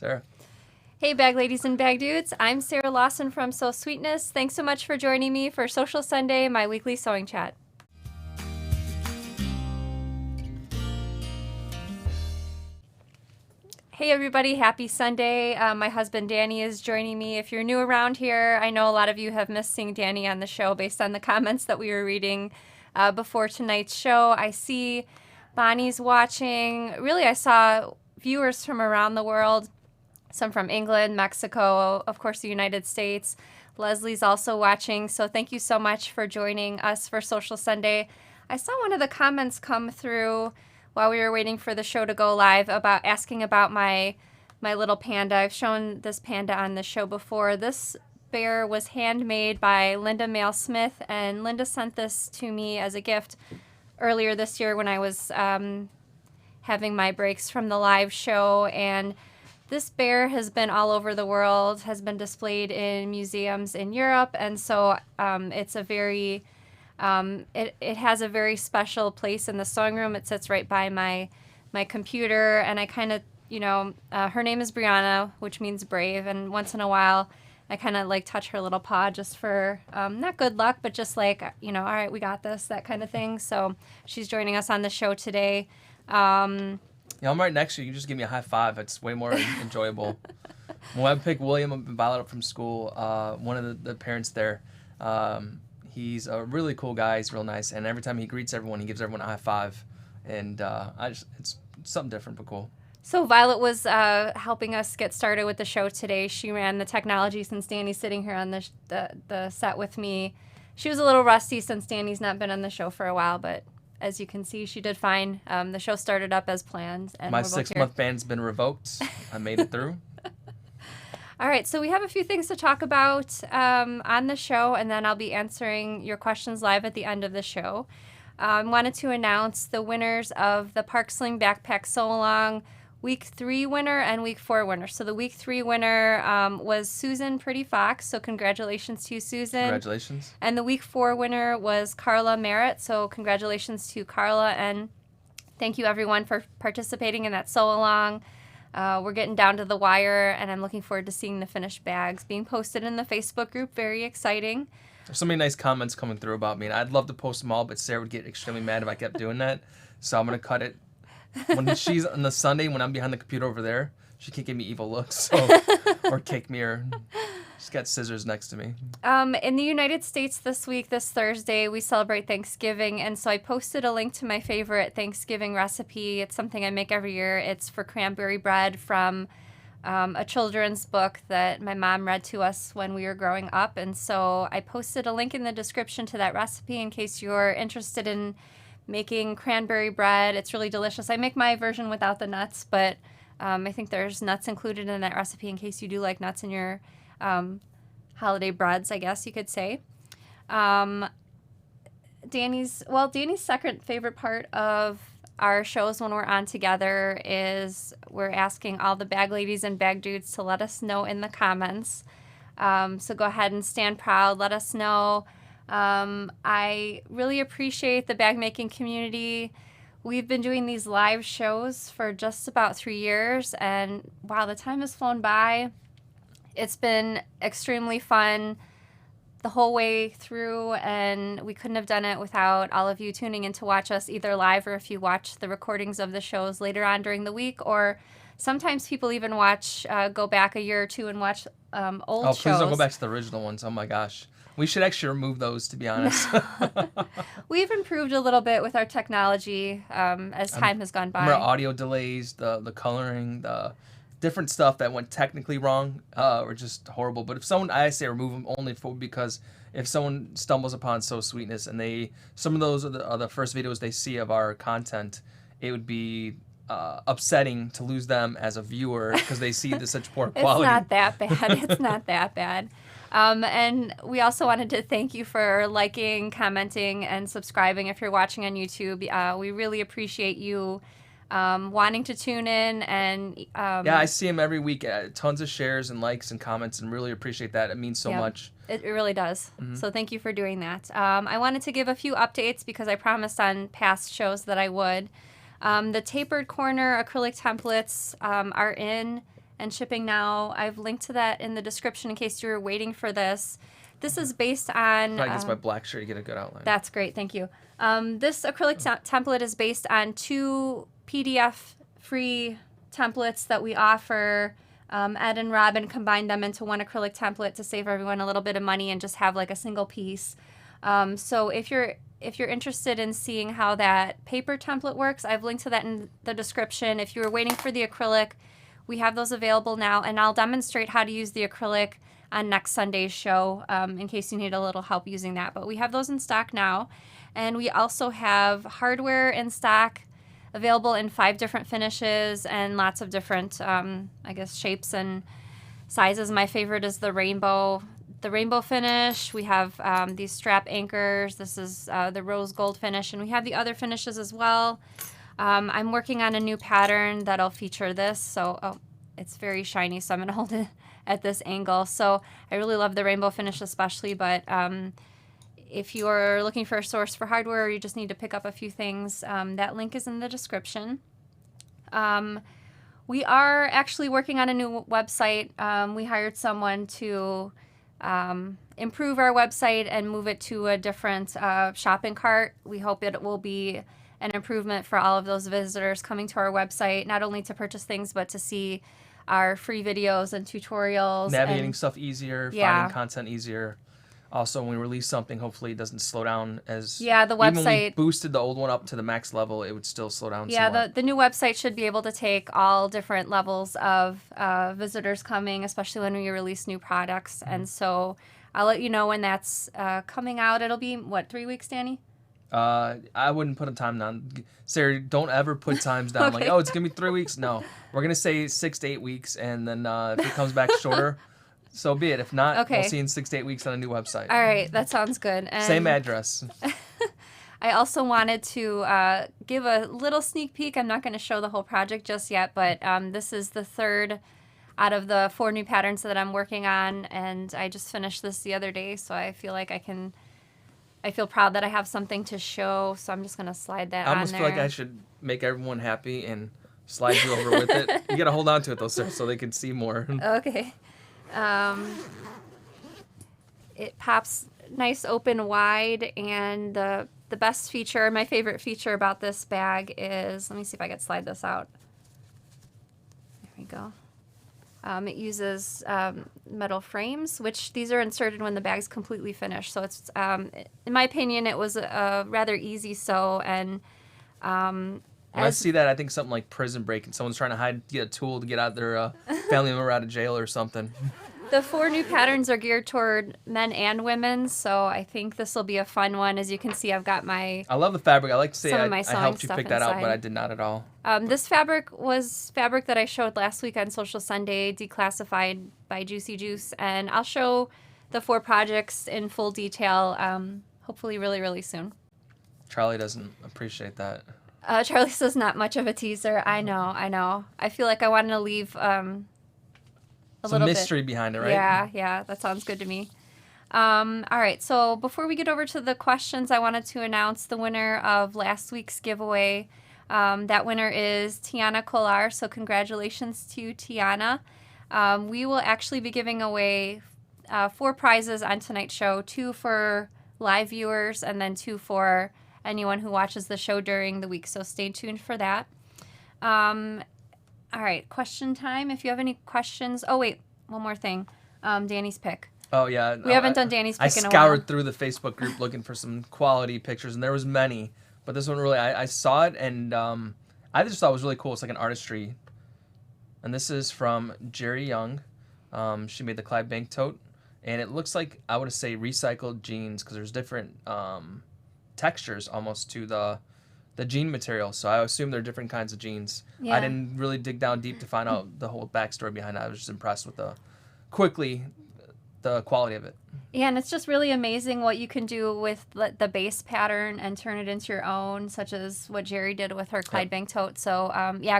Sarah. Hey, bag ladies and bag dudes. I'm Sarah Lawson from Sew Sweetness. Thanks so much for joining me for Sewcial Sunday, my weekly sewing chat. Hey everybody, happy Sunday. My husband Danny is joining me. If you're new around here, I know a lot of you have missed seeing Danny on the show based on the comments that we were reading before tonight's show. I see Bonnie's watching. Really, I saw viewers from around the world. Some from England, Mexico, of course, the United States. Leslie's also watching, so thank you so much for joining us for Sewcial Sunday. I saw one of the comments come through while we were waiting for the show to go live about asking about my little panda. I've shown this panda on the show before. This bear was handmade by Linda Mail Smith, and Linda sent this to me as a gift earlier this year when I was having my breaks from the live show. And this bear has been all over the world, has been displayed in museums in Europe, and so it's a very, it has a very special place in the sewing room. It sits right by my computer, and I kind of, her name is Brianna, which means brave, and once in a while I kind of like touch her little paw just for, not good luck, but just like, all right, we got this, that kind of thing. So she's joining us on the show today. Yeah, I'm right next to you. You can just give me a high five. It's way more enjoyable. When I pick William and Violet up from school, one of the parents there, he's a really cool guy. He's real nice. And every time he greets everyone, he gives everyone a high five. And it's something different but cool. So Violet was helping us get started with the show today. She ran the technology since Danny's sitting here on the set with me. She was a little rusty since Danny's not been on the show for a while, but as you can see, she did fine. The show started up as planned. And my 6-month ban's been revoked. I made it through. All right, so we have a few things to talk about on the show, and then I'll be answering your questions live at the end of the show. I wanted to announce the winners of the Park Sling Backpack Sew-Along Week 3 winner and Week 4 winner. So the Week 3 winner was Susan Pretty Fox, so congratulations to you, Susan. Congratulations. And the Week 4 winner was Carla Merritt, so congratulations to Carla, and thank you everyone for participating in that sew-along. We're getting down to the wire, and I'm looking forward to seeing the finished bags being posted in the Facebook group. Very exciting. There's so many nice comments coming through about me, and I'd love to post them all, but Sarah would get extremely mad if I kept doing that, so I'm going to cut it. When she's on the Sunday, when I'm behind the computer over there, she can't give me evil looks or kick me, or she's got scissors next to me. In the United States this week, this Thursday, we celebrate Thanksgiving, and so I posted a link to my favorite Thanksgiving recipe. It's something I make every year. It's for cranberry bread from a children's book that my mom read to us when we were growing up, and so I posted a link in the description to that recipe in case you're interested in making cranberry bread. It's really delicious. I make my version without the nuts, but I think there's nuts included in that recipe in case you do like nuts in your holiday breads, I guess you could say. Danny's second favorite part of our shows when we're on together is we're asking all the bag ladies and bag dudes to let us know in the comments. So go ahead and stand proud. Let us know. I really appreciate the bag making community. We've been doing these live shows for just about 3 years, and wow, the time has flown by. It's been extremely fun the whole way through, and we couldn't have done it without all of you tuning in to watch us either live or if you watch the recordings of the shows later on during the week, or sometimes people even go back a year or two and watch old shows. Oh, please don't go back to the original ones. Oh my gosh. We should actually remove those, to be honest. We've improved a little bit with our technology as time has gone by. Remember audio delays, the coloring, the different stuff that went technically wrong or just horrible. But I say remove them only because if someone stumbles upon Sew Sweetness and some of those are the first videos they see of our content, it would be upsetting to lose them as a viewer because they see such poor quality. It's not that bad. It's not that bad. And we also wanted to thank you for liking, commenting, and subscribing if you're watching on YouTube. We really appreciate you wanting to tune in. And yeah, I see them every week. Tons of shares and likes and comments, and really appreciate that. It means so much. It really does. Mm-hmm. So thank you for doing that. I wanted to give a few updates because I promised on past shows that I would. The tapered corner acrylic templates are in and shipping now. I've linked to that in the description in case you were waiting for this. This is based on... Probably against my black shirt, you get a good outline. That's great. Thank you. This acrylic template is based on 2 PDF-free templates that we offer. Ed and Robin combined them into one acrylic template to save everyone a little bit of money and just have like a single piece. So if you're interested in seeing how that paper template works, I've linked to that in the description. If you were waiting for the acrylic, we have those available now, and I'll demonstrate how to use the acrylic on next Sunday's show in case you need a little help using that. But we have those in stock now, and we also have hardware in stock available in 5 different finishes and lots of different, shapes and sizes. My favorite is the rainbow finish. We have these strap anchors. This is the rose gold finish, and we have the other finishes as well. I'm working on a new pattern that'll feature this. So, it's very shiny, so I'm going to hold it at this angle. So I really love the rainbow finish especially, but if you're looking for a source for hardware or you just need to pick up a few things, that link is in the description. We are actually working on a new website. We hired someone to improve our website and move it to a different shopping cart. We hope it will be an improvement for all of those visitors coming to our website, not only to purchase things, but to see our free videos and tutorials. Navigating stuff easier, finding content easier. Also, when we release something, hopefully it doesn't slow down as... Yeah, the website... Even when we boosted the old one up to the max level, it would still slow down somewhat. Yeah, the new website should be able to take all different levels of visitors coming, especially when we release new products. And so I'll let you know when that's coming out. It'll be, 3 weeks, Danny? I wouldn't put a time down. Sarah, don't ever put times down. Okay. Like, it's going to be 3 weeks. No, we're going to say 6 to 8 weeks. And then if it comes back shorter... So be it. If not, we'll see you in 6 to 8 weeks on a new website. All right, that sounds good. And same address. I also wanted to give a little sneak peek. I'm not going to show the whole project just yet, but this is the 3rd out of the 4 new patterns that I'm working on, and I just finished this the other day, so I feel like I feel proud that I have something to show, so I'm just going to slide that on there. I almost feel like I should make everyone happy and slide you over with it. You got to hold on to it, though, sir, so they can see more. Okay. It pops nice open wide, and the best feature, my favorite feature about this bag is, let me see if I can slide this out. There we go. It uses metal frames, which these are inserted when the bag's completely finished. So it's, in my opinion, it was a rather easy sew, and when I see that, I think something like Prison Break, and someone's trying to get a tool to get out their family member out of jail or something. The 4 new patterns are geared toward men and women, so I think this will be a fun one. As you can see, I've got my... I love the fabric. I like to say I sewing helped you pick that inside. out, but I did not at all. This fabric was fabric that I showed last week on Sewcial Sunday, declassified by Juicy Juice, and I'll show the 4 projects in full detail, hopefully really, really soon. Charlie doesn't appreciate that. Charlie says not much of a teaser. I know. I feel like I wanted to leave Some mystery behind it, right? Yeah, that sounds good to me. All right, so before we get over to the questions, I wanted to announce the winner of last week's giveaway. That winner is Tiana Kolar, so congratulations to you, Tiana. We will actually be giving away 4 prizes on tonight's show, 2 for live viewers and then 2 for anyone who watches the show during the week, so stay tuned for that. All right, question time. If you have any questions... Oh, wait, one more thing. Danny's pick. Oh, yeah. We haven't done Danny's pick in a while. I scoured through the Facebook group looking for some quality pictures, and there was many. But this one really, I saw it, and I just thought it was really cool. It's like an artistry. And this is from Jerry Young. She made the Clyde Bank tote. And it looks like, I would say, recycled jeans, because there's different textures almost to the jean material, so I assume they're different kinds of jeans. Yeah. I didn't really dig down deep to find out the whole backstory behind it. I was just impressed with the quality of it. Yeah, and it's just really amazing what you can do with the base pattern and turn it into your own, such as what Jerry did with her Clyde Bank tote. So,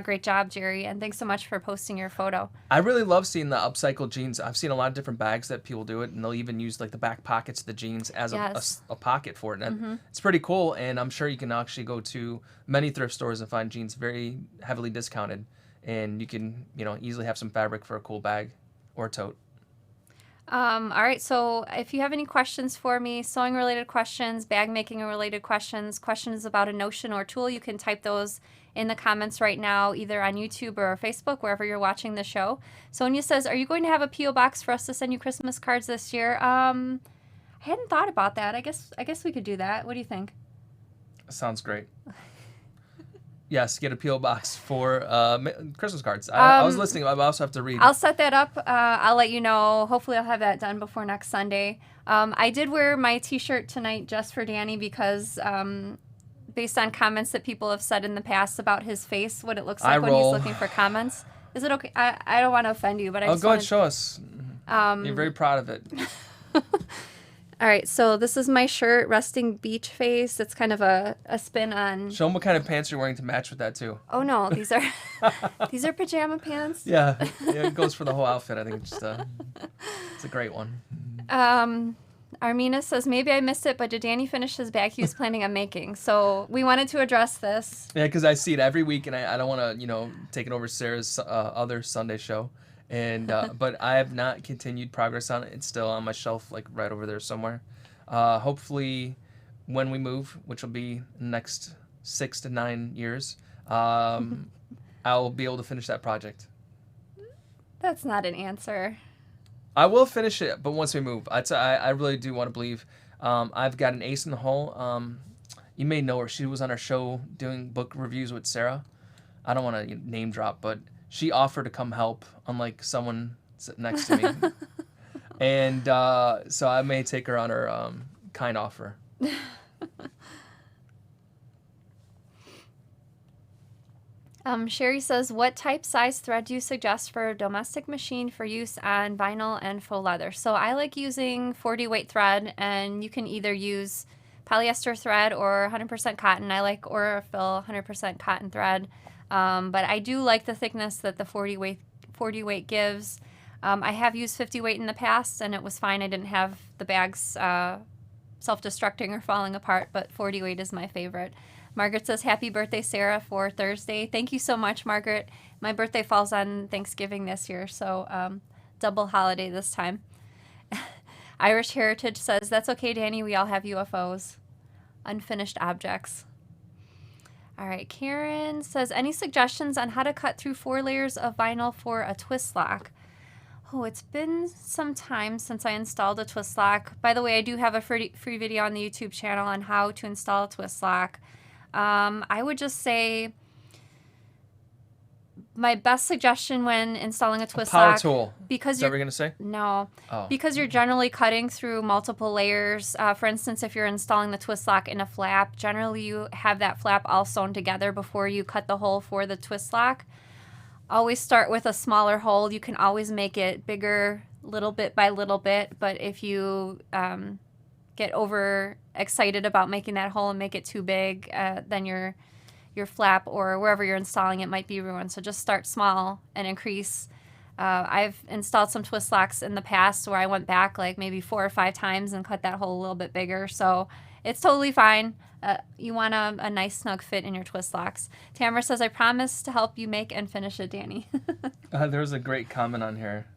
great job, Jerry, and thanks so much for posting your photo. I really love seeing the upcycled jeans. I've seen a lot of different bags that people do it, and they'll even use like the back pockets of the jeans as a pocket for it. And it's pretty cool, and I'm sure you can actually go to many thrift stores and find jeans very heavily discounted. and you can, easily have some fabric for a cool bag or tote. All right, so if you have any questions for me, sewing related questions, bag making related questions, questions about a notion or tool, you can type those in the comments right now, either on YouTube or Facebook, wherever you're watching the show. Sonia says, are you going to have a P.O. box for us to send you Christmas cards this year? I hadn't thought about that. I guess we could do that. What do you think? Sounds great. Yes, get a P.O. box for Christmas cards. I was listening. I also have to read. I'll set that up. I'll let you know. Hopefully I'll have that done before next Sunday. I did wear my t-shirt tonight just for Danny because based on comments that people have said in the past about his face, what it looks like when he's looking for comments. Is it okay? I don't want to offend you, but I just go ahead, show us. You're very proud of it. All right, so this is my shirt, resting beach face. It's kind of a spin on... Show them what kind of pants you're wearing to match with that, too. Oh, no, these are these are pajama pants. Yeah, it goes for the whole outfit. I think it's a great one. Armina says, maybe I missed it, but did Danny finish his bag he was planning on making? So we wanted to address this. Yeah, because I see it every week, and I don't want to, take it over Sarah's other Sunday show. And but I have not continued progress on it. It's still on my shelf, like right over there somewhere. Hopefully, when we move, which will be next 6 to 9 years, I'll be able to finish that project. That's not an answer. I will finish it, but once we move, I really do want to believe. I've got an ace in the hole. You may know her. She was on our show doing book reviews with Sarah. I don't want to name drop, but she offered to come help, unlike someone sitting next to me. And so I may take her on her kind offer. Sherry says, what type size thread do you suggest for a domestic machine for use on vinyl and faux leather? So I like using 40 weight thread, and you can either use polyester thread or 100% cotton. I like Aurifil 100% cotton thread. But I do like the thickness that the 40 weight gives. I have used 50 weight in the past, and it was fine. I didn't have the bags self-destructing or falling apart, but 40 weight is my favorite. Margaret says, happy birthday, Sarah, for Thursday. Thank you so much, Margaret. My birthday falls on Thanksgiving this year, so double holiday this time. Irish Heritage says, that's okay, Danny. We all have UFOs. Unfinished objects. All right, Karen says, any suggestions on how to cut through 4 layers of vinyl for a twist lock? Oh, it's been some time since I installed a twist lock. By the way, I do have a free video on the YouTube channel on how to install a twist lock. I would just say my best suggestion when installing a twist power lock, tool. Because is that what you're gonna say? No, oh. Because you're generally cutting through multiple layers. For instance, if you're installing the twist lock in a flap, generally you have that flap all sewn together before you cut the hole for the twist lock. Always start with a smaller hole. You can always make it bigger, little bit by little bit. But if you get over excited about making that hole and make it too big, then your flap or wherever you're installing it might be ruined. So just start small and increase. I've installed some twist locks in the past where I went back like maybe 4 or 5 times and cut that hole a little bit bigger. So it's totally fine. You want a nice snug fit in your twist locks. Tamara says, I promise to help you make and finish it, Danny. There's a great comment on here.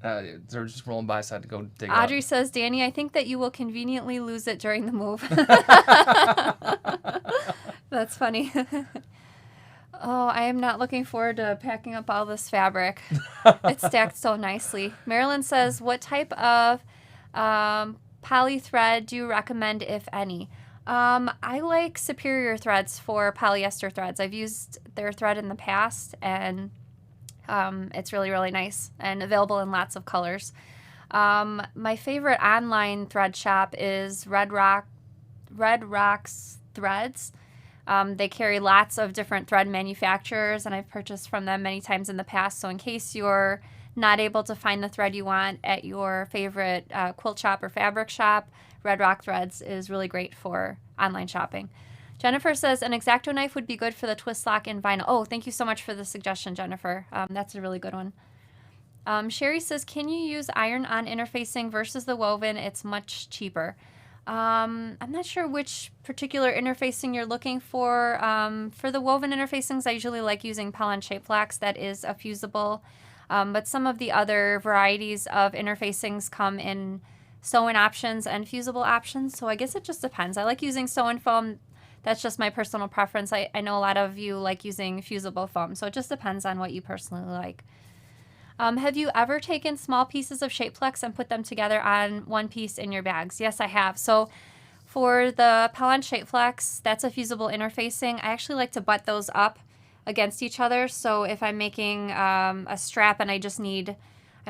They're just rolling by, so I had to go dig it Audrey up. says, Danny, I think that you will conveniently lose it during the move. That's funny. Oh, I am not looking forward to packing up all this fabric. It's stacked so nicely. Marilyn says, what type of poly thread do you recommend, if any? I like Superior threads for polyester threads. I've used their thread in the past, and it's really, really nice and available in lots of colors. My favorite online thread shop is Red Rock's Threads. They carry lots of different thread manufacturers, and I've purchased from them many times in the past. So in case you're not able to find the thread you want at your favorite quilt shop or fabric shop, Red Rock Threads is really great for online shopping. Jennifer says, an X-Acto knife would be good for the twist lock in vinyl. Oh, thank you so much for the suggestion, Jennifer. That's a really good one. Sherry says, can you use iron-on interfacing versus the woven? It's much cheaper. I'm not sure which particular interfacing you're looking for. For the woven interfacings, I usually like using Pellon Shape Flax. That is a fusible. But some of the other varieties of interfacings come in sew-in options and fusible options. So I guess it just depends. I like using sew-in foam. That's just my personal preference. I know a lot of you like using fusible foam. So it just depends on what you personally like. Have you ever taken small pieces of Shape Flex and put them together on one piece in your bags? Yes, I have. So for the Pellon Shape Flex, that's a fusible interfacing. I actually like to butt those up against each other. So if I'm making a strap and I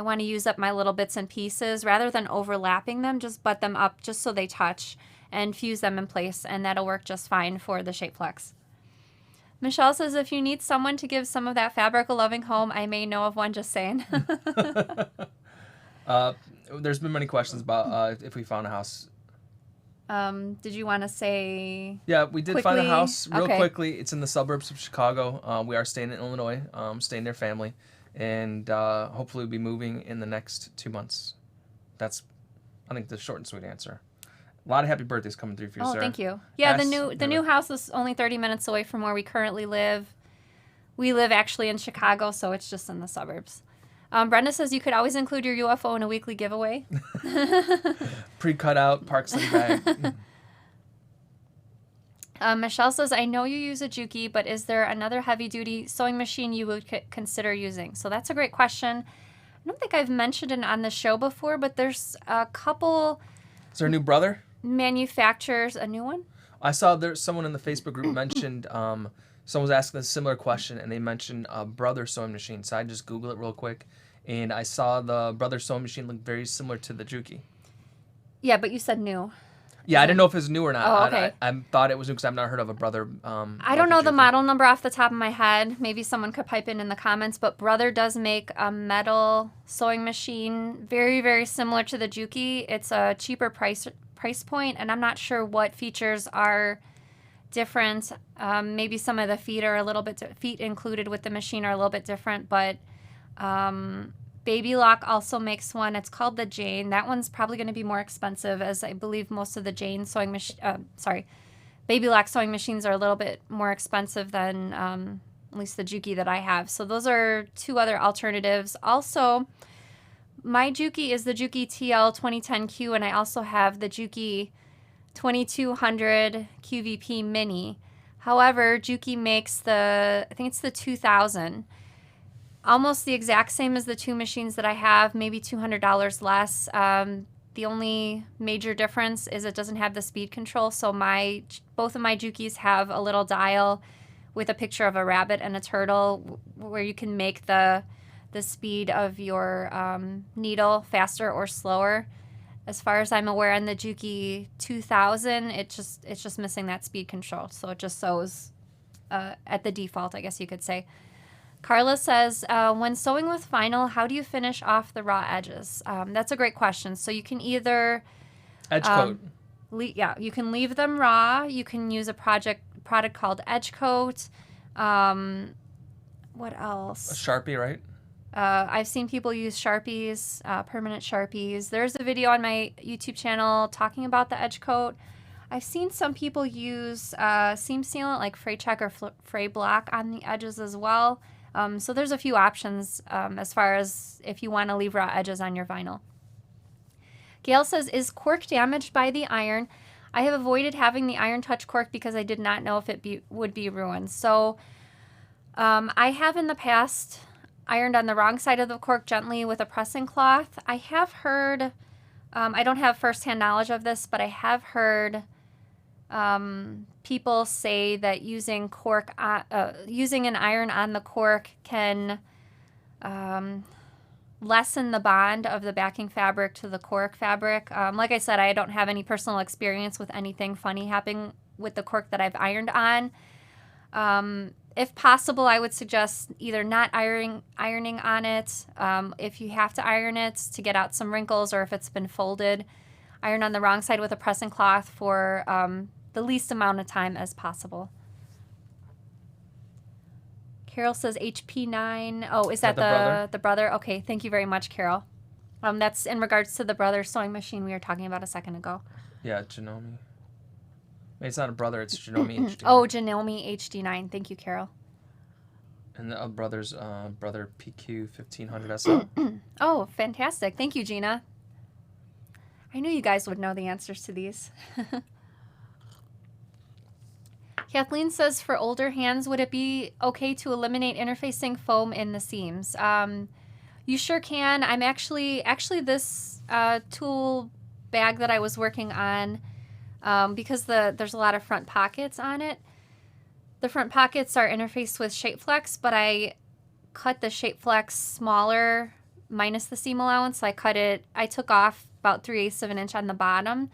want to use up my little bits and pieces, rather than overlapping them, just butt them up just so they touch and fuse them in place, and that'll work just fine for the Shape Flex. Michelle says, if you need someone to give some of that fabric a loving home, I may know of one, just saying. There's been many questions about if we found a house. Did you want to say? Yeah, we did find a house real Okay. quickly. It's in the suburbs of Chicago. We are staying in Illinois, staying near family, and hopefully we'll be moving in the next 2 months. That's, I think, the short and sweet answer. A lot of happy birthdays coming through for you, Oh, sir. thank you. Yeah, the new house is only 30 minutes away from where we currently live. We live actually in Chicago, so it's just in the suburbs. Brenda says you could always include your UFO in a weekly giveaway. Pre-cut out Park City bag. Michelle says, I know you use a Juki, but is there another heavy-duty sewing machine you would consider using? So that's a great question. I don't think I've mentioned it on the show before, but there's a couple Is there a new brother? manufacturers. A new one? I saw there's someone in the Facebook group mentioned, someone was asking a similar question, and they mentioned a brother sewing machine. So I just Googled it real quick, and I saw the brother sewing machine look very similar to the Juki. Yeah, but you said new. Yeah, I didn't know if it was new or not. Oh, okay. I thought it was new because I've not heard of a brother. I don't know the model number off the top of my head. Maybe someone could pipe in the comments, but Brother does make a metal sewing machine very, very similar to the Juki. It's a cheaper price point, and I'm not sure what features are different. Maybe some of the feet are a little bit feet included with the machine are a little bit different, but Baby Lock also makes one. It's called the Jane. That one's probably going to be more expensive, as I believe most of the Jane sewing Baby Lock sewing machines are a little bit more expensive than at least the Juki that I have. So those are two other alternatives. Also, my Juki is the Juki TL 2010Q, and I also have the Juki 2200 QVP Mini. However, Juki makes I think it's the 2000. Almost the exact same as the two machines that I have, maybe $200 less. The only major difference is it doesn't have the speed control. So both of my Jukis have a little dial with a picture of a rabbit and a turtle where you can make the speed of your needle faster or slower. As far as I'm aware, in the Juki 2000, it's just missing that speed control. So it just sews at the default, I guess you could say. Carla says, when sewing with vinyl, how do you finish off the raw edges? That's a great question. So you can either Edge coat. You can leave them raw. You can use a product called Edge Coat. What else? A Sharpie, right? I've seen people use Sharpies, permanent Sharpies. There's a video on my YouTube channel talking about the Edge Coat. I've seen some people use seam sealant like Fray Check or Fray Block on the edges as well. So there's a few options as far as if you want to leave raw edges on your vinyl. Gail says, is cork damaged by the iron? I have avoided having the iron touch cork because I did not know if it would be ruined. So I have in the past ironed on the wrong side of the cork gently with a pressing cloth. I have heard, I don't have firsthand knowledge of this, but I have heard people say that using an iron on the cork can lessen the bond of the backing fabric to the cork fabric. Like I said, I don't have any personal experience with anything funny happening with the cork that I've ironed on. If possible, I would suggest either not ironing on it. If you have to iron it to get out some wrinkles, or if it's been folded, iron on the wrong side with a pressing cloth for the least amount of time as possible. Carol says HP9. Oh, is that the brother? Okay, thank you very much, Carol. That's in regards to the brother sewing machine we were talking about a second ago. Yeah, Janome. It's not a brother, it's Janome HD9. Oh, Janome HD9. Thank you, Carol. And the brother's brother PQ 1500 SL. Oh, fantastic. Thank you, Gina. I knew you guys would know the answers to these. Kathleen says, for older hands, would it be okay to eliminate interfacing foam in the seams? You sure can. I'm actually this tool bag that I was working on, because there's a lot of front pockets on it. The front pockets are interfaced with Shape Flex, but I cut the Shape Flex smaller minus the seam allowance. I took off about 3/8 of an inch on the bottom.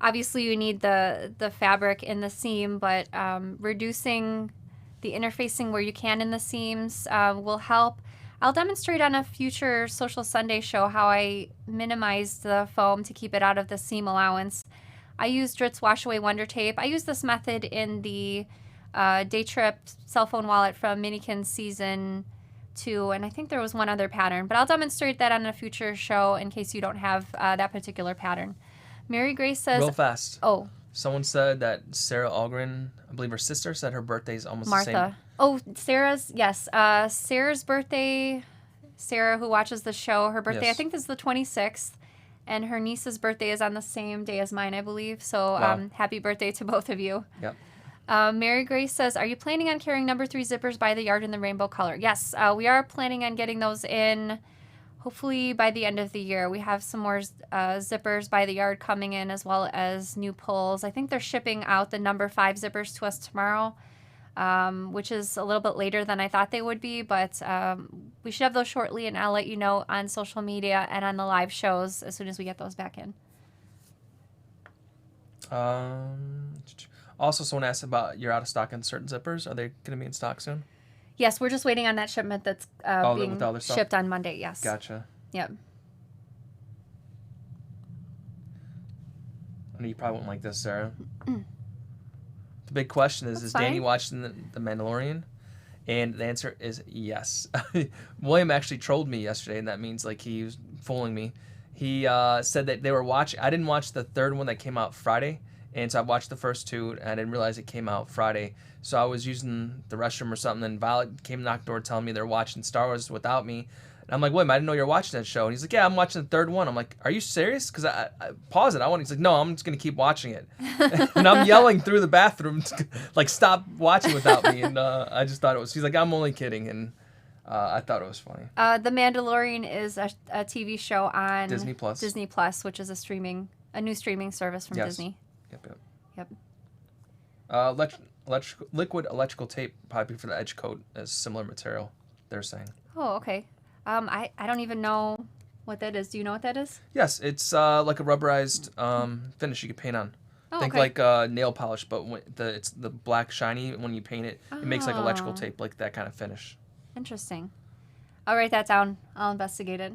Obviously, you need the fabric in the seam, but reducing the interfacing where you can in the seams will help. I'll demonstrate on a future Sewcial Sunday show how I minimize the foam to keep it out of the seam allowance. I use Dritz Wash Away Wonder Tape. I use this method in the Day Trip cell phone wallet from Minikin Season 2, and I think there was one other pattern, but I'll demonstrate that on a future show in case you don't have that particular pattern. Mary Grace says... Real fast. Oh. Someone said that Sarah Algren, I believe her sister, said her birthday is almost Martha. the same. Oh, Sarah's, yes. Sarah's birthday, Sarah who watches the show, her birthday, Yes. I think this is the 26th, and her niece's birthday is on the same day as mine, I believe. So Wow. happy birthday to both of you. Yep. Mary Grace says, are you planning on carrying number 3 zippers by the yard in the rainbow color? Yes, we are planning on getting those in hopefully by the end of the year. We have some more zippers by the yard coming in, as well as new pulls. I think they're shipping out the number 5 zippers to us tomorrow, which is a little bit later than I thought they would be, but we should have those shortly, and I'll let you know on social media and on the live shows as soon as we get those back in. Also, someone asked about you're out of stock on certain zippers. Are they going to be in stock soon? Yes, we're just waiting on that shipment that's being with the other stuff? shipped on Monday, yes. Gotcha. Yep. I know you probably won't like this, Sarah. The big question is That's Danny fine. watching the Mandalorian? And the answer is yes. William actually trolled me yesterday, and that means like he was fooling me. He said that they were watching. I didn't watch the third one that came out Friday, and so I watched the first two, and I didn't realize it came out Friday. So I was using the restroom or something, and Violet came knocked door telling me they're watching Star Wars without me. And I'm like, William, I didn't know you were watching that show. And he's like, yeah, I'm watching the third one. I'm like, are you serious? Because I pause it. He's like, no, I'm just going to keep watching it. And I'm yelling through the bathroom, like, stop watching without me. And I just thought it was, he's like, I'm only kidding. And I thought it was funny. The Mandalorian is a TV show on Disney Plus. Disney Plus, which is a new streaming service from Yes. Disney. Yep. Yep. Liquid electrical tape, probably for the edge coat, is similar material, they're saying. Oh, okay. I don't even know what that is. Do you know what that is? Yes, it's like a rubberized finish you can paint on. Oh, Think okay. like nail polish, but it's the black shiny. When you paint it, it makes like electrical Oh. tape, like that kind of finish. Interesting. I'll write that down. I'll investigate it.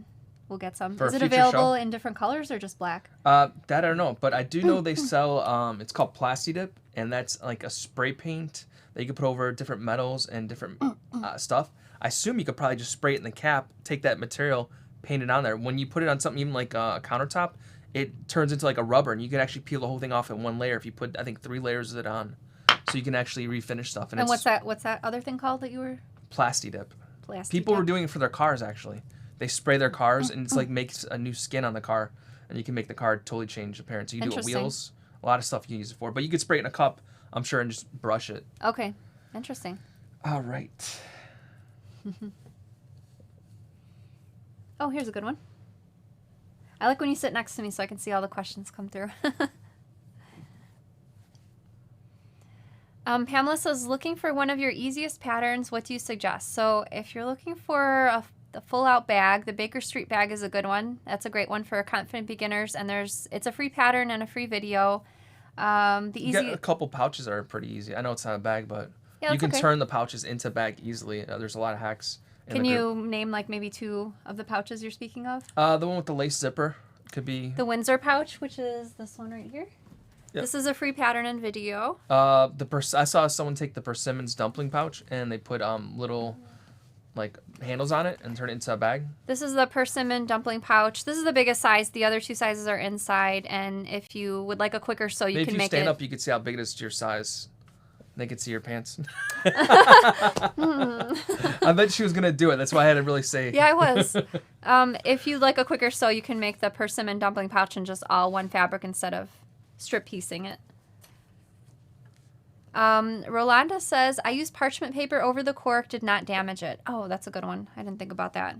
We'll get some. For a Is it future available show? in different colors or just black? That I don't know, but I do know they sell. It's called Plastidip, and that's like a spray paint that you can put over different metals and different stuff. I assume you could probably just spray it in the cap, take that material, paint it on there. When you put it on something even like a countertop, it turns into like a rubber, and you can actually peel the whole thing off in one layer if you put, I think, 3 layers of it on. So you can actually refinish stuff. And it's what's that other thing called that you were? Plastidip. Plastic. People were doing it for their cars, actually. They spray their cars, and it's like makes a new skin on the car, and you can make the car totally change appearance. You can do it with Interesting. wheels, a lot of stuff you can use it for. But you could spray it in a cup, I'm sure, and just brush it. Okay. Interesting. All right. Oh, here's a good one. I like when you sit next to me so I can see all the questions come through. Pamela says, looking for one of your easiest patterns, what do you suggest? So if you're looking for a full-out bag, the Baker Street bag is a good one. That's a great one for confident beginners, and it's a free pattern and a free video. You get a couple pouches that are pretty easy. I know it's not a bag, but Yeah, you that's can okay. turn the pouches into a bag easily. There's a lot of hacks. Can you name like maybe 2 of the pouches you're speaking of? The one with the lace zipper could be. The Windsor pouch, which is this one right here. Yep. This is a free pattern and video. I saw someone take the Persimmons dumpling pouch, and they put little like handles on it and turn it into a bag. This is the persimmon dumpling pouch. This is the biggest size. The other 2 sizes are inside. And if you would like a quicker sew, you Maybe can if you make stand it. up, you could see how big it is to your size. They could see your pants. I bet she was gonna do it. That's why I had to really say. Yeah, I was. If you'd like a quicker sew, you can make the persimmon dumpling pouch in just all one fabric instead of strip piecing it. Rolanda says, I used parchment paper over the cork, did not damage it. Oh, that's a good one. I didn't think about that.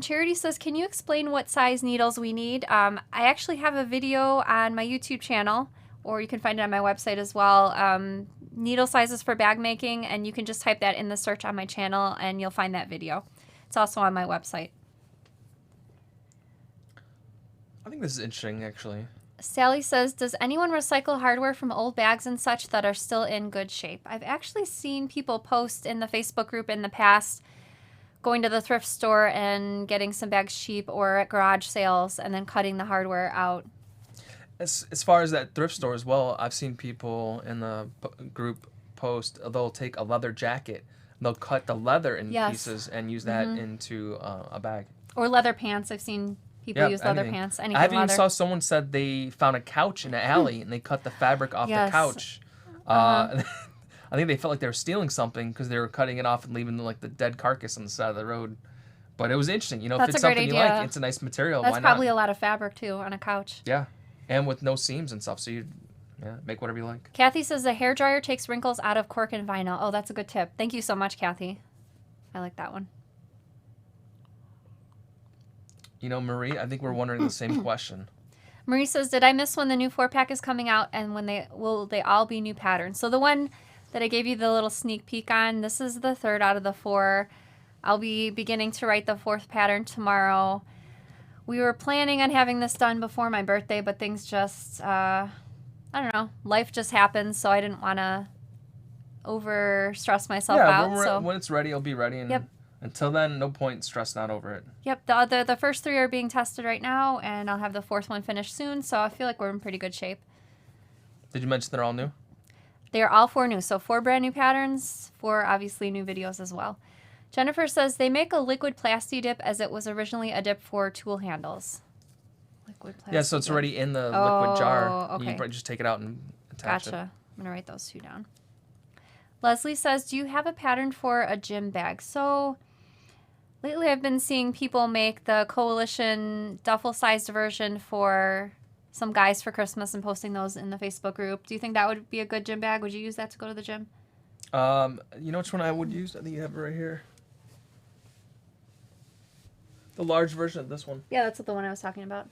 Charity says, can you explain what size needles we need? I actually have a video on my YouTube channel, or you can find it on my website as well. Needle sizes for bag making, and you can just type that in the search on my channel, and you'll find that video. It's also on my website. I think this is interesting, actually. Sally says, does anyone recycle hardware from old bags and such that are still in good shape? I've actually seen people post in the Facebook group in the past going to the thrift store and getting some bags cheap or at garage sales and then cutting the hardware out. As far as that thrift store as well, I've seen people in the group post, they'll take a leather jacket, they'll cut the leather in pieces and use that into a bag. Or leather pants. I've seen people use leather pants. Anything I even leather. saw someone said they found a couch in an alley and they cut the fabric off the couch. I think they felt like they were stealing something because they were cutting it off and leaving like the dead carcass on the side of the road. But it was interesting. You know, if it's something you like, it's a nice material. That's why probably not? a lot of fabric too on a couch. Yeah. And with no seams and stuff, so you make whatever you like. Kathy says the hairdryer takes wrinkles out of cork and vinyl. Oh, that's a good tip. Thank you so much, Kathy. I like that one. You know, Marie, I think we're wondering the same question. Marie says, did I miss when the new 4-pack is coming out, and will they all be new patterns? So the one that I gave you the little sneak peek on, this is the 3rd out of the 4. I'll be beginning to write the 4th pattern tomorrow. We were planning on having this done before my birthday, but things just, I don't know, life just happened, so I didn't want to over stress myself out. When it's ready, it'll be ready. And until then, no point stressing out over it. Yep, the first 3 are being tested right now, and I'll have the 4th one finished soon, so I feel like we're in pretty good shape. Did you mention they're all new? They are all 4 new, so 4 brand new patterns, 4 obviously new videos as well. Jennifer says they make a liquid plasti dip as it was originally a dip for tool handles. Liquid plasti. Yeah, so it's already in the liquid jar. Okay. You just take it out and attach it. Gotcha. I'm going to write those 2 down. Leslie says, do you have a pattern for a gym bag? So lately I've been seeing people make the Coalition duffel-sized version for some guys for Christmas and posting those in the Facebook group. Do you think that would be a good gym bag? Would you use that to go to the gym? You know which one I would use? I think you have it right here. The large version of this one. Yeah, that's the one I was talking about.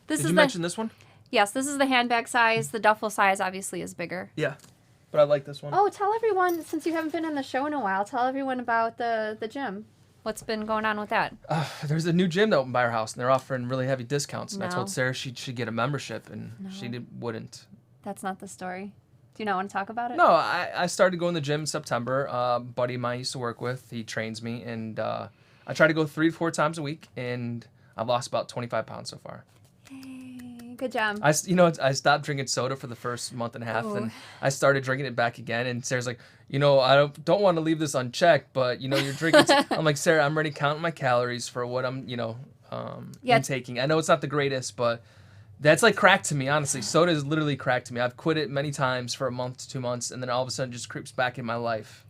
Did you mention this one? Yes, this is the handbag size. The duffel size obviously is bigger. Yeah, but I like this one. Oh, tell everyone, since you haven't been on the show in a while, tell everyone about the gym. What's been going on with that? There's a new gym that opened by our house, and they're offering really heavy discounts. And No. I told Sarah she should get a membership, and she wouldn't. That's not the story. Do you not want to talk about it? No, I started going to the gym in September. A buddy of mine I used to work with, he trains me, and I try to go 3 to 4 times a week, and I've lost about 25 pounds so far. Hey, good job. I stopped drinking soda for the first month and a half, and I started drinking it back again. And Sarah's like, I don't want to leave this unchecked, but you're drinking. I'm like, Sarah, I'm already counting my calories for what I'm intaking. I know it's not the greatest, but that's like crack to me, honestly. Soda is literally crack to me. I've quit it many times for a month to 2 months, and then all of a sudden it just creeps back in my life.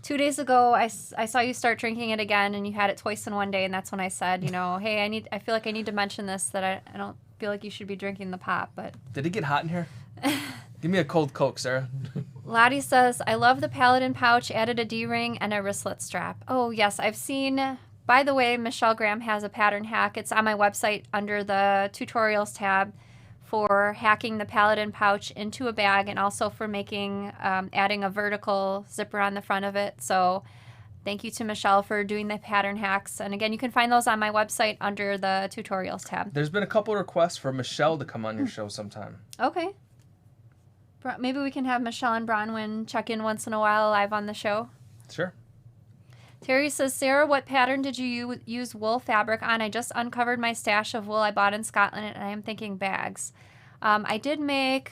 2 days ago, I saw you start drinking it again, and you had it twice in one day, and that's when I said, hey, I feel like I need to mention this, that I don't feel like you should be drinking the pop, but... Did it get hot in here? Give me a cold Coke, Sarah. Lottie says, I love the Paladin pouch, added a D-ring and a wristlet strap. Oh, yes, I've seen... By the way, Michelle Graham has a pattern hack. It's on my website under the tutorials tab for hacking the Paladin pouch into a bag and also for making, adding a vertical zipper on the front of it. So thank you to Michelle for doing the pattern hacks. And again, you can find those on my website under the tutorials tab. There's been a couple of requests for Michelle to come on your show sometime. Okay. Maybe we can have Michelle and Bronwyn check in once in a while live on the show. Sure. Terry says, Sarah, what pattern did you use wool fabric on? I just uncovered my stash of wool I bought in Scotland, and I am thinking bags. I did make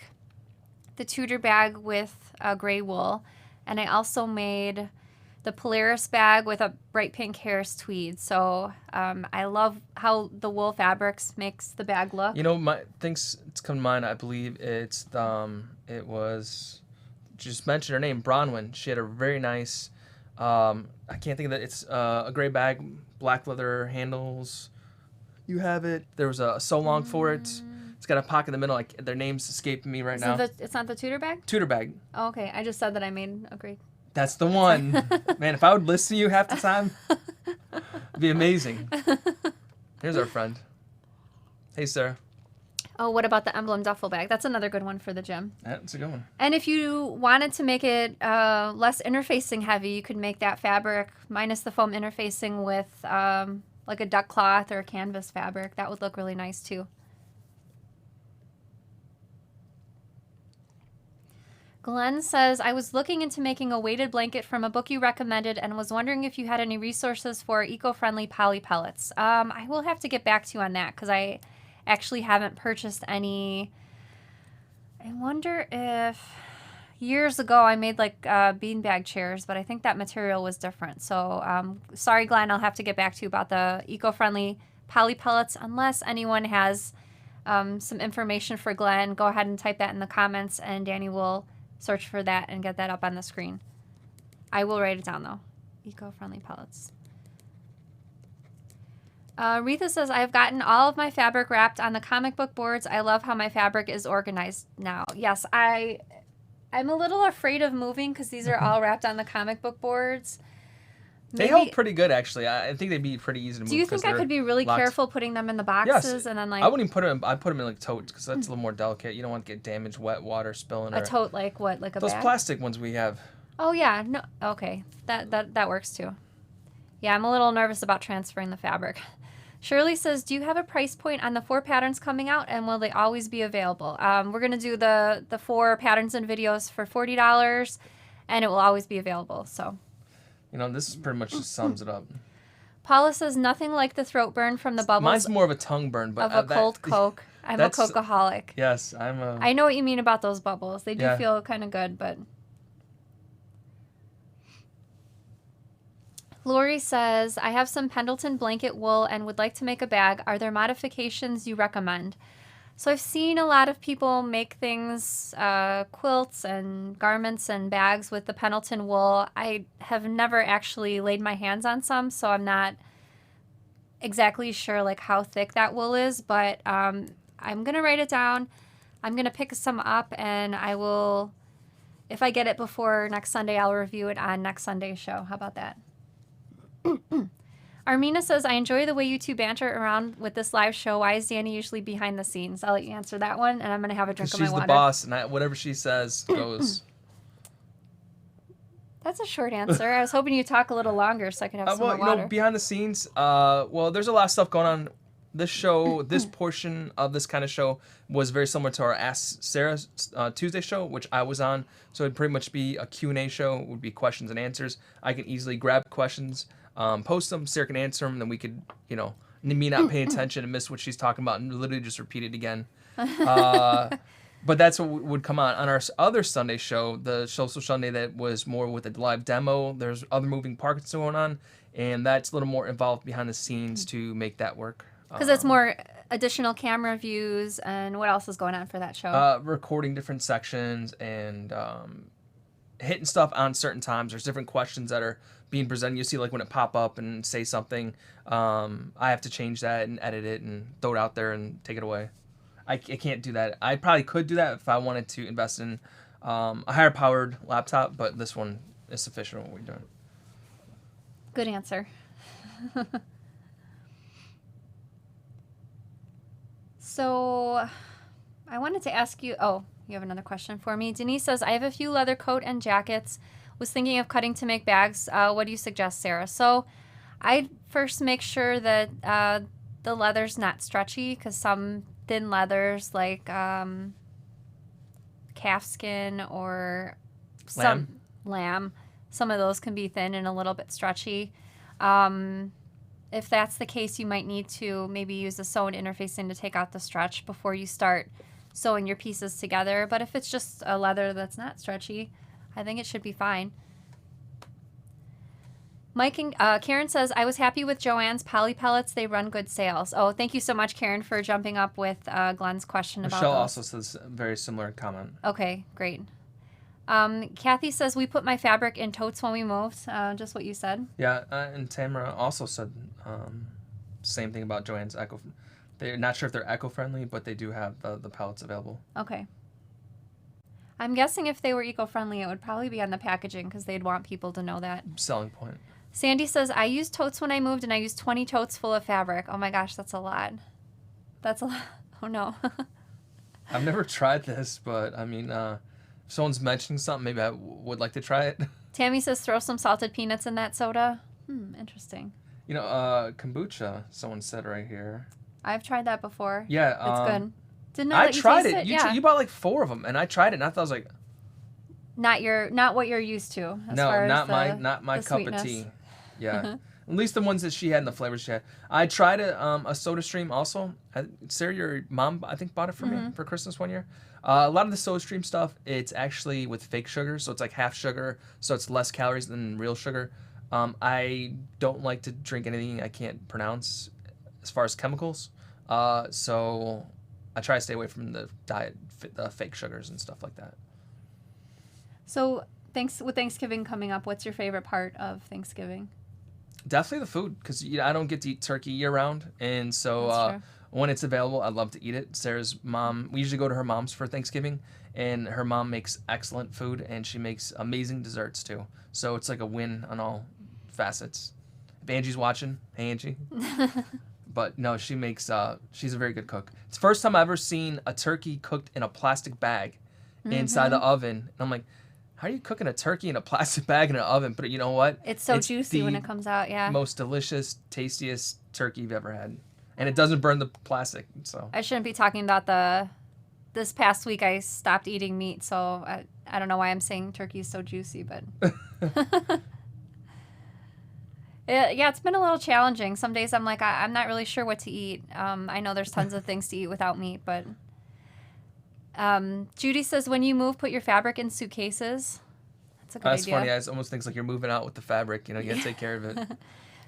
the Tudor bag with gray wool, and I also made the Polaris bag with a bright pink Harris tweed. So I love how the wool fabrics makes the bag look. You know, my things it's come to mind. I believe it was just mentioned her name, Bronwyn. She had a very nice. I can't think of that. It's a gray bag, black leather handles. You have it. There was a so long for it. It's got a pocket in the middle. Like their names escaping me right now. It's not the Tudor bag? Tudor bag. Oh, okay. I just said that I made a great. That's the one. Man, if I would listen to you half the time, it'd be amazing. Here's our friend. Hey, Sarah. Oh, what about the emblem duffel bag? That's another good one for the gym. That's a good one. And if you wanted to make it less interfacing heavy, you could make that fabric minus the foam interfacing with like a duck cloth or a canvas fabric. That would look really nice too. Glenn says, I was looking into making a weighted blanket from a book you recommended and was wondering if you had any resources for eco-friendly poly pellets. I will have to get back to you on that because I actually haven't purchased any. I wonder if years ago I made like beanbag chairs, but I think that material was different. So sorry, Glenn, I'll have to get back to you about the eco-friendly poly pellets. Unless anyone has some information for Glenn, go ahead and type that in the comments and Danny will search for that and get that up on the screen. I will write it down though. Eco-friendly pellets. Retha says, I've gotten all of my fabric wrapped on the comic book boards. I love how my fabric is organized now. Yes, I'm a little afraid of moving because these are all wrapped on the comic book boards. They hold pretty good, actually. I think they'd be pretty easy to move. Do you think I could be really careful putting them in the boxes? Yes. And then like I wouldn't even put them. I put them in like totes because that's a little more delicate. You don't want to get damaged, wet water spilling. A tote like what? Like a those bag? plastic ones we have. Oh yeah, no, okay, that works too. Yeah, I'm a little nervous about transferring the fabric. Shirley says, do you have a price point on the 4 patterns coming out, and will they always be available? We're going to do the 4 patterns and videos for $40, and it will always be available. So, you know, this pretty much just sums it up. Paula says, nothing like the throat burn from the bubbles. Mine's more of a tongue burn, but of a cold Coke. I'm a Cokeaholic. Yes, I know what you mean about those bubbles. They do feel kind of good, but. Lori says, I have some Pendleton blanket wool and would like to make a bag. Are there modifications you recommend? So I've seen a lot of people make things, quilts and garments and bags with the Pendleton wool. I have never actually laid my hands on some, so I'm not exactly sure like how thick that wool is, but I'm going to write it down. I'm going to pick some up and I will, if I get it before next Sunday, I'll review it on next Sunday's show. How about that? Armina says, I enjoy the way you two banter around with this live show. Why is Danny usually behind the scenes? I'll let you answer that one, and I'm going to have a drink of my water. She's the boss, and whatever she says goes. That's a short answer. I was hoping you'd talk a little longer so I could have some more water. You know, behind the scenes, there's a lot of stuff going on. This show, this portion of this kind of show was very similar to our Ask Sarah Tuesday show, which I was on. So it'd pretty much be a Q&A show. It would be questions and answers. I can easily grab questions, post them, Sarah can answer them, then we could, you know, me not pay attention and miss what she's talking about and literally just repeat it again. But that's what would come on our other Sunday show, the Sewcial Sunday, that was more with a live demo. There's other moving parts going on, and that's a little more involved behind the scenes to make that work. Because it's more additional camera views, and what else is going on for that show? Recording different sections and hitting stuff on certain times. There's different questions that are being presented. You see, like when it pop up and say something, I have to change that and edit it and throw it out there and take it away. I can't do that. I probably could do that if I wanted to invest in a higher powered laptop, but this one is sufficient what we're doing. Good answer. So I wanted to ask you, you have another question for me. Denise says, I have a few leather coat and jackets. Was thinking of cutting to make bags. What do you suggest, Sarah? So I first make sure that the leather's not stretchy, because some thin leathers like calfskin or lamb, some of those can be thin and a little bit stretchy. If that's the case, you might need to maybe use the sew and interfacing to take out the stretch before you start sewing your pieces together. But if it's just a leather that's not stretchy, I think it should be fine. Mike and Karen says, I was happy with Joann's poly pellets. They run good sales. Oh, thank you so much, Karen, for jumping up with Glenn's question about Michelle those. also says a very similar comment. Okay, great. Kathy says, we put my fabric in totes when we moved. Just what you said. Yeah, and Tamara also said same thing about Joann's Eco. They're not sure if they're eco-friendly, but they do have the pellets available. Okay. I'm guessing if they were eco-friendly, it would probably be on the packaging because they'd want people to know that. Selling point. Sandy says, I used totes when I moved, and I used 20 totes full of fabric. Oh my gosh, that's a lot. That's a lot. Oh no. I've never tried this, but I mean, if someone's mentioning something, maybe I would like to try it. Tammy says, throw some salted peanuts in that soda. Interesting. You know, kombucha, someone said right here. I've tried that before. Yeah. It's good. Didn't I I let you tried taste it. Yeah. You bought like 4 of them, and I tried it, and I thought I was like, Not what you're used to. As no, far not as my the cup sweetness. of tea. Yeah. At least the ones that she had and the flavors she had. I tried a Soda Stream also. Sarah, your mom, I think, bought it for me for Christmas one year. A lot of the Soda Stream stuff, it's actually with fake sugar, so it's like half sugar, so it's less calories than real sugar. I don't like to drink anything I can't pronounce as far as chemicals, so I try to stay away from the fake sugars and stuff like that. So, with Thanksgiving coming up, what's your favorite part of Thanksgiving? Definitely the food, because I don't get to eat turkey year-round, and so when it's available, I love to eat it. Sarah's mom, we usually go to her mom's for Thanksgiving, and her mom makes excellent food, and she makes amazing desserts too. So it's like a win on all facets. If Angie's watching, hey Angie. But no, she makes, she's a very good cook. It's the first time I've ever seen a turkey cooked in a plastic bag inside the oven. And I'm like, how are you cooking a turkey in a plastic bag in an oven? But you know what? It's so juicy when it comes out, yeah. Most delicious, tastiest turkey you've ever had. And it doesn't burn the plastic, so. I shouldn't be talking about this past week I stopped eating meat, so I don't know why I'm saying turkey is so juicy, but. Yeah, it's been a little challenging. Some days I'm like, I'm not really sure what to eat. I know there's tons of things to eat without meat, but... Judy says, when you move, put your fabric in suitcases. That's a good idea. That's funny. It almost thinks like you're moving out with the fabric. You got to take care of it.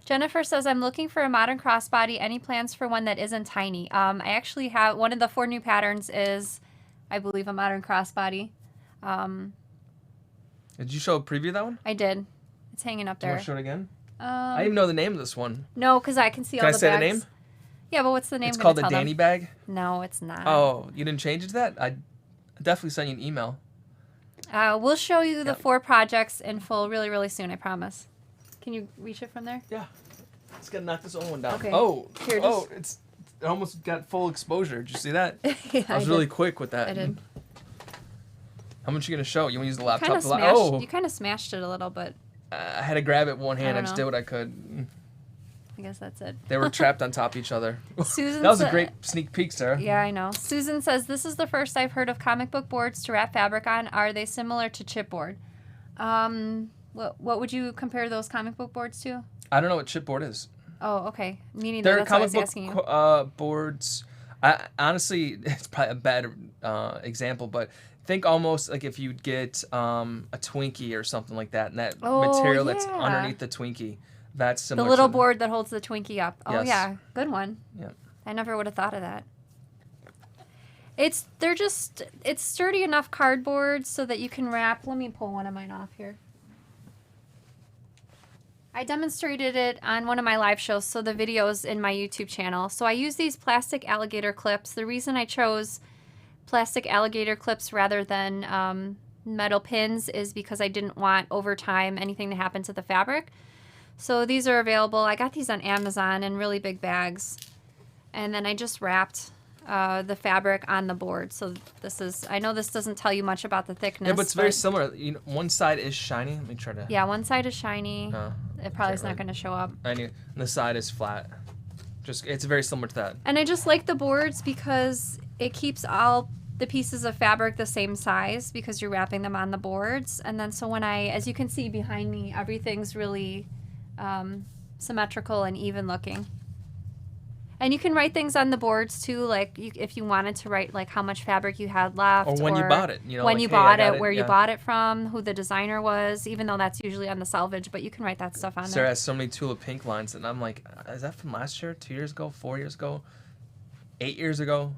Jennifer says, I'm looking for a modern crossbody. Any plans for one that isn't tiny? I actually have, one of the 4 new patterns is, I believe, a modern crossbody. Did you show a preview of that one? I did. It's hanging up Do you there. want to show it again? I didn't even know the name of this one. No, because I can see all the bags. Can I say the name? Yeah, but what's the name? It's called the Danny bag? No, it's not. Oh, you didn't change it to that? I definitely sent you an email. We'll show you the 4 projects in full really, really soon, I promise. Can you reach it from there? Yeah. It's going to knock this old one down. Okay. Oh, Here, it almost got full exposure. Did you see that? Yeah, I was really quick with that. I did. How much are you going to show? You want to use the laptop? You kind of smashed it a little, but... I had to grab it with one hand. I just did what I could. I guess that's it. They were trapped on top of each other. Susan that was a great sneak peek, Sarah. Yeah, I know. Susan says, this is the first I've heard of comic book boards to wrap fabric on. Are they similar to chipboard? What would you compare those comic book boards to? I don't know what chipboard is. Oh, okay. Me neither. They're That's why I comic was asking book you. boards. Honestly, it's probably a bad example, but think almost like if you'd get a Twinkie or something like that, and that material that's underneath the Twinkie. That's similar. The little board that holds the Twinkie up. Oh, yes. yeah. Good one. Yeah. I never would have thought of that. It's sturdy enough cardboard so that you can wrap. Let me pull one of mine off here. I demonstrated it on one of my live shows, so the video's in my YouTube channel. So I use these plastic alligator clips. The reason I chose plastic alligator clips rather than metal pins is because I didn't want over time anything to happen to the fabric. So these are available. I got these on Amazon in really big bags. And then I just wrapped the fabric on the board. So I know this doesn't tell you much about the thickness. Yeah, but it's very similar. One side is shiny. Let me try to... Yeah, one side is shiny. It probably is not going to show up. And the side is flat. It's very similar to that. And I just like the boards because it keeps all the pieces of fabric the same size because you're wrapping them on the boards. And then so when as you can see behind me, everything's really symmetrical and even looking. And you can write things on the boards too, like if you wanted to write like how much fabric you had left, Or when you bought it, when like, you hey, bought I got it, where you yeah. bought it from, who the designer was, even though that's usually on the salvage, but you can write that stuff on Sarah there. has so many Tulip Pink lines, and I'm like, is that from last year, 2 years ago, 4 years ago, 8 years ago?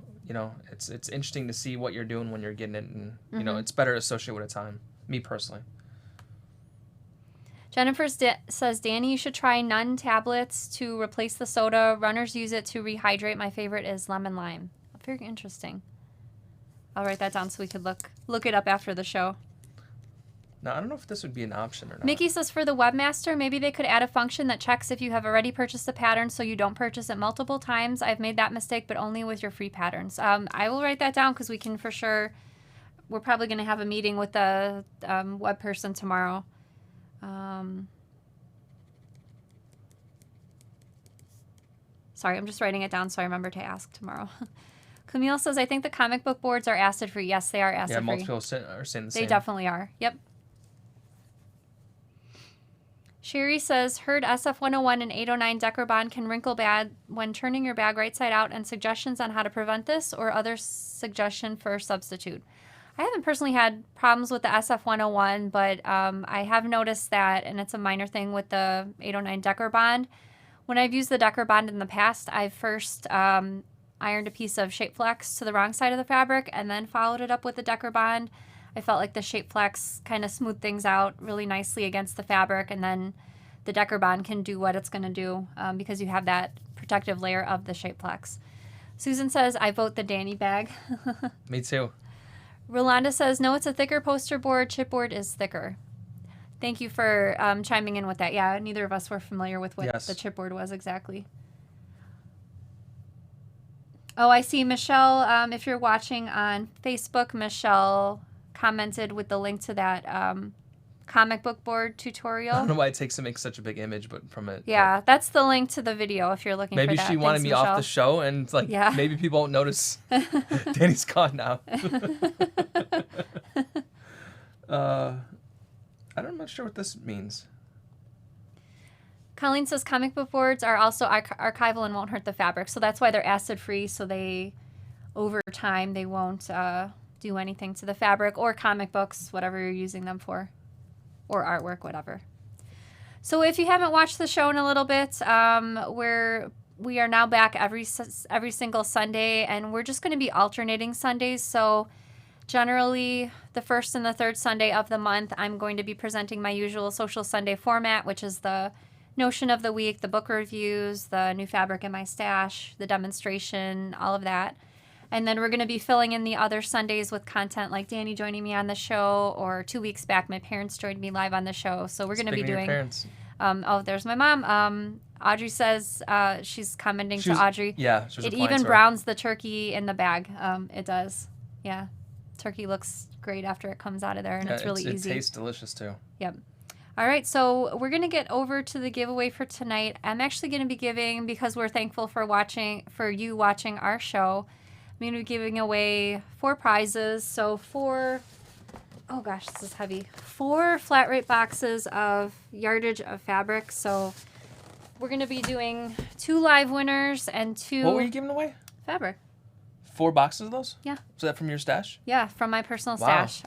It's interesting to see what you're doing when you're getting it, and it's better associated with a time. Me personally. Jennifer says, Danny, you should try Nun tablets to replace the soda. Runners use it to rehydrate. My favorite is lemon lime. Very interesting. I'll write that down so we could look it up after the show. Now, I don't know if this would be an option or not. Mickey says, for the webmaster, maybe they could add a function that checks if you have already purchased a pattern so you don't purchase it multiple times. I've made that mistake, but only with your free patterns. I will write that down because we can for sure. We're probably going to have a meeting with the web person tomorrow. Sorry, I'm just writing it down so I remember to ask tomorrow. Camille says, I think the comic book boards are acid-free. Yes, they are acid-free. Yeah, multiple are saying the same. They definitely are. Yep. Sherry says, heard SF101 and 809 Decker Bond can wrinkle bad when turning your bag right side out, and suggestions on how to prevent this or other suggestion for substitute. I haven't personally had problems with the SF101, but I have noticed that, and it's a minor thing with the 809 Decker Bond. When I've used the Decker Bond in the past, I've first ironed a piece of Shape Flex to the wrong side of the fabric and then followed it up with the Decker Bond. I felt like the Shape Flex kind of smoothed things out really nicely against the fabric, and then the Decker Bond can do what it's going to do because you have that protective layer of the Shape Flex. Susan says, I vote the Danny bag. Me too. Rolanda says, no, it's a thicker poster board. Chipboard is thicker. Thank you for chiming in with that. Yeah, neither of us were familiar with what the chipboard was exactly. Oh, I see Michelle. If you're watching on Facebook, Michelle commented with the link to that comic book board tutorial. I don't know why it takes to make such a big image, but from it. Yeah, that's the link to the video if you're looking for that. Maybe she wanted me off the show, and like maybe people won't notice Danny's gone now. I'm not sure what this means. Colleen says comic book boards are also archival and won't hurt the fabric. So that's why they're acid free. So they, over time, they won't do anything to the fabric or comic books, whatever you're using them for, or artwork, whatever. So if you haven't watched the show in a little bit, we are now back every single Sunday, and we're just going to be alternating Sundays. So generally, the first and the third Sunday of the month, I'm going to be presenting my usual Sewcial Sunday format, which is the notion of the week, the book reviews, the new fabric in my stash, the demonstration, all of that. And then we're going to be filling in the other Sundays with content like Danny joining me on the show, or 2 weeks back, my parents joined me live on the show. So we're going to be doing... Your parents. Oh, there's my mom. Audrey says she's commenting to Audrey. Yeah, it even browns the turkey in the bag. It does. Yeah. Turkey looks great after it comes out of there, and it's really easy. It tastes delicious, too. Yep. All right, so we're going to get over to the giveaway for tonight. I'm actually going to be giving, because we're thankful for you watching our show, I'm going to be giving away 4 prizes. So 4, oh gosh, this is heavy, 4 flat rate boxes of yardage of fabric. So we're going to be doing 2 live winners and 2... What were you giving away? Fabric. 4 boxes of those? Yeah. Was that from your stash? Yeah, from my personal stash.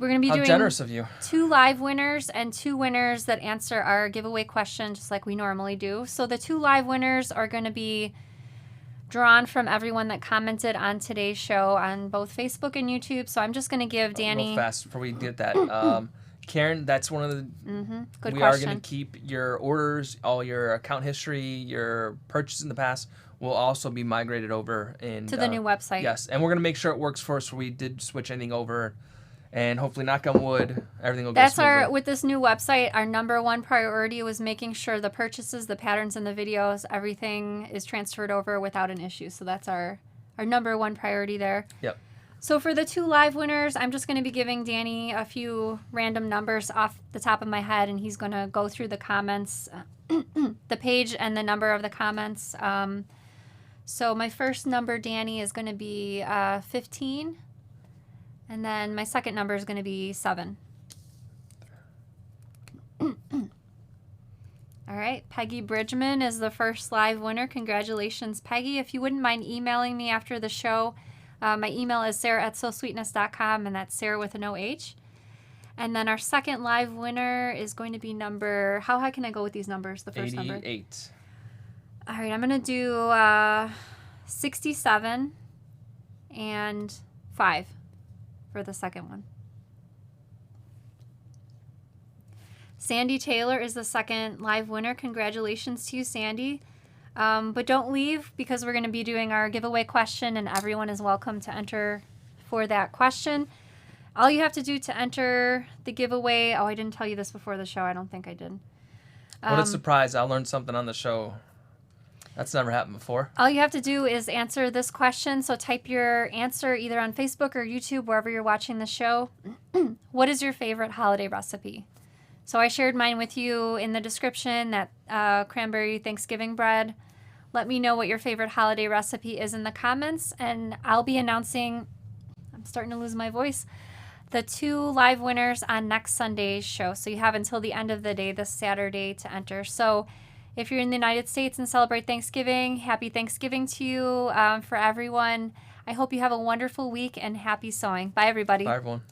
We're going to be doing generous of you. 2 live winners and 2 winners that answer our giveaway question just like we normally do. So the 2 live winners are going to be drawn from everyone that commented on today's show on both Facebook and YouTube. So I'm just going to give Danny... Real fast before we get that. Karen, that's one of the... Good we question. are going to keep your orders, all your account history, your purchases in the past will also be migrated over to the new website. Yes, and we're going to make sure it works for us. We did switch anything over, and hopefully, knock on wood, everything will go smoothly. With this new website, our number 1 priority was making sure the purchases, the patterns, and the videos, everything is transferred over without an issue. So that's our number 1 priority there. Yep. So for the 2 live winners, I'm just going to be giving Danny a few random numbers off the top of my head, and he's going to go through the comments, the page and the number of the comments. So my first number, Danny, is going to be 15. And then my second number is going to be 7. All right. Peggy Bridgman is the first live winner. Congratulations, Peggy. If you wouldn't mind emailing me after the show, my email is sarah@sewsweetness.com, and that's Sarah with an OH. And then our second live winner is going to be number, how high can I go with these numbers? The first 88. number? 88. All right, I'm going to do 67 and 5 for the second one. Sandy Taylor is the second live winner. Congratulations to you, Sandy. But don't leave, because we're going to be doing our giveaway question, and everyone is welcome to enter for that question. All you have to do to enter the giveaway, I didn't tell you this before the show. I don't think I did. What a surprise. I learned something on the show. That's never happened before. All you have to do is answer this question. So type your answer either on Facebook or YouTube, wherever you're watching the show. What is your favorite holiday recipe? So I shared mine with you in the description, that cranberry Thanksgiving bread. Let me know what your favorite holiday recipe is in the comments, and I'll be announcing, I'm starting to lose my voice, the 2 live winners on next Sunday's show. So you have until the end of the day, this Saturday, to enter. So if you're in the United States and celebrate Thanksgiving, happy Thanksgiving to you for everyone. I hope you have a wonderful week, and happy sewing. Bye, everybody. Bye, everyone.